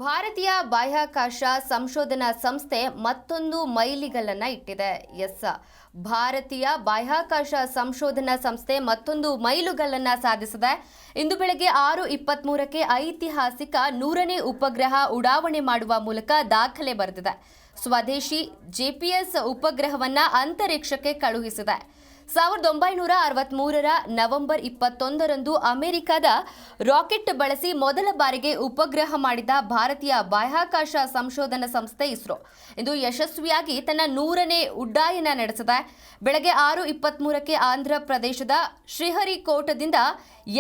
ಭಾರತೀಯ ಬಾಹ್ಯಾಕಾಶ ಸಂಶೋಧನಾ ಸಂಸ್ಥೆ ಮತ್ತೊಂದು ಮೈಲಿಗಲ್ಲನ್ನ ಇಟ್ಟಿದೆ. ಭಾರತೀಯ ಬಾಹ್ಯಾಕಾಶ ಸಂಶೋಧನಾ ಸಂಸ್ಥೆ ಮತ್ತೊಂದು ಮೈಲುಗಲ್ಲನ್ನ ಸಾಧಿಸಿದೆ. ಇಂದು ಬೆಳಗ್ಗೆ 6:23ಕ್ಕೆ ಐತಿಹಾಸಿಕ 100ನೇ ಉಪಗ್ರಹ ಉಡಾವಣೆ ಮಾಡುವ ಮೂಲಕ ದಾಖಲೆ ಬರೆದಿದೆ. ಸ್ವದೇಶಿ ಜಿಪಿಎಸ್ ಉಪಗ್ರಹವನ್ನ ಅಂತರಿಕ್ಷಕ್ಕೆ ಕಳುಹಿಸಿದೆ. 1963ರ ನವೆಂಬರ್ 21ರಂದು ಅಮೆರಿಕದ ರಾಕೆಟ್ ಬಳಸಿ ಮೊದಲ ಬಾರಿಗೆ ಉಪಗ್ರಹ ಮಾಡಿದ ಭಾರತೀಯ ಬಾಹ್ಯಾಕಾಶ ಸಂಶೋಧನಾ ಸಂಸ್ಥೆ ಇಸ್ರೋ ಇಂದು ಯಶಸ್ವಿಯಾಗಿ ತನ್ನ 100ನೇ ಉಡ್ಡಯನ ನಡೆಸಿದೆ. ಬೆಳಗ್ಗೆ 6:23ಕ್ಕೆ ಆಂಧ್ರ ಪ್ರದೇಶದ ಶ್ರೀಹರಿಕೋಟದಿಂದ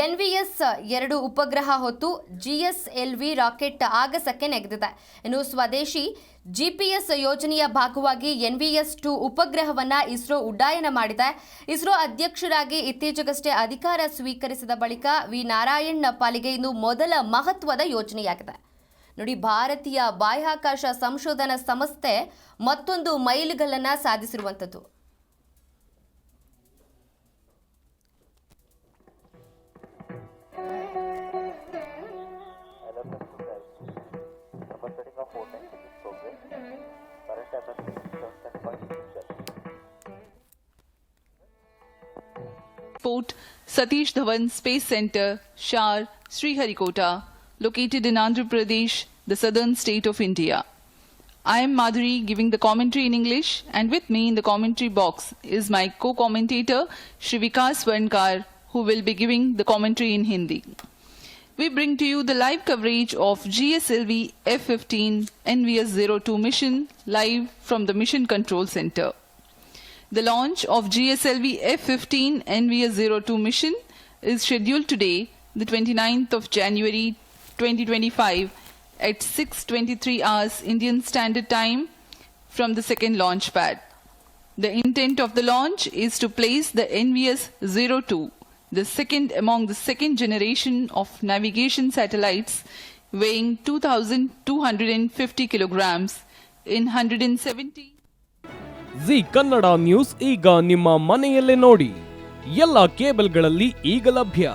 NVS-2 ಉಪಗ್ರಹ ಹೊತ್ತು GSLV ರಾಕೆಟ್ ಆಗಸಕ್ಕೆ ನೆಗೆದಿದೆ. ಇನ್ನು ಸ್ವದೇಶಿ GPS ಯೋಜನೆಯ ಭಾಗವಾಗಿ NVS-2 ಉಪಗ್ರಹವನ್ನ ಇಸ್ರೋ ಉಡ್ಡಯನ ಮಾಡಿದೆ. ಇಸ್ರೋ ಅಧ್ಯಕ್ಷರಾಗಿ ಇತ್ತೀಚೆಗಷ್ಟೇ ಅಧಿಕಾರ ಸ್ವೀಕರಿಸಿದ ಬಳಿಕ ವಿ ನಾರಾಯಣ್ ಪಾಲಿಗೆ ಇದು ಮೊದಲ ಮಹತ್ವದ ಯೋಜನೆಯಾಗಿದೆ. ನೋಡಿ, ಭಾರತೀಯ ಬಾಹ್ಯಾಕಾಶ ಸಂಶೋಧನಾ ಸಂಸ್ಥೆ ಮತ್ತೊಂದು ಮೈಲಿಗಲ್ಲನ್ನ ಸಾಧಿಸಿರುವಂಥದ್ದು. Port Satish Dhawan Space Center, Shar, Sriharikota, located in Andhra Pradesh, the southern state of India. I am Madhuri giving the commentary in English, and with me in the commentary box is my co-commentator Shri Vikas Varnkar, who will be giving the commentary in Hindi. We bring to you the live coverage of GSLV F-15 NVS-02 mission live from the Mission Control Center. The launch of GSLV F-15 NVS-02 mission is scheduled today, the 29th of January 2025 at 6:23 hours Indian Standard Time from the second launch pad. The intent of the launch is to place the NVS-02, the second among the second generation of navigation satellites weighing 2,250 kilograms in 170 G Kannada news ಈಗ ನಿಮ್ಮ ಮನೆಯಲ್ಲೇ ನೋಡಿ. ಎಲ್ಲ ಕೇಬಲ್ಗಳಲ್ಲಿ ಈಗ ಲಭ್ಯ.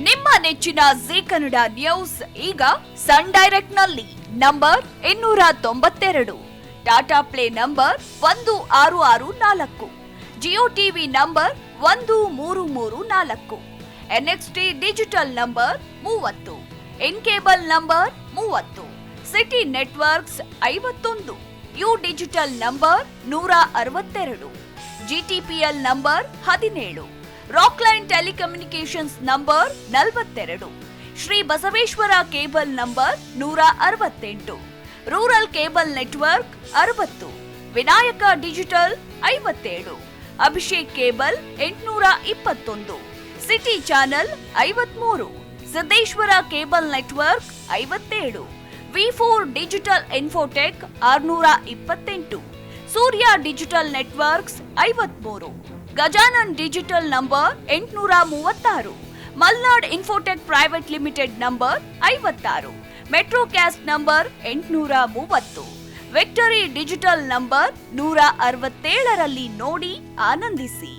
ನಿಮ್ಮ ನೆಚ್ಚಿನ ಜಿ ಕನ್ನಡ ನ್ಯೂಸ್ ಈಗ ಸನ್ ಡೈರೆಕ್ಟ್ ನಲ್ಲಿ number 292, Tata play number 1664, Jio TV number 1334, NXT digital number 30, in cable number 30, city networks 51, U digital number 162, GTPL number 17, Rockline telecommunications number 42, Shri Basaveshwara cable number 168, rural cable network 60, Vinayaka digital 57, Abhishek cable 821, city channel 53, Siddeshwara cable network 57, V4 digital Infotech 628, Surya digital networks 53, Gajanan digital number 836, Malnad Infotech private limited number 56, Metrocast number 830, victory digital number 167ರಲ್ಲಿ ನೋಡಿ ಆನಂದಿಸಿ.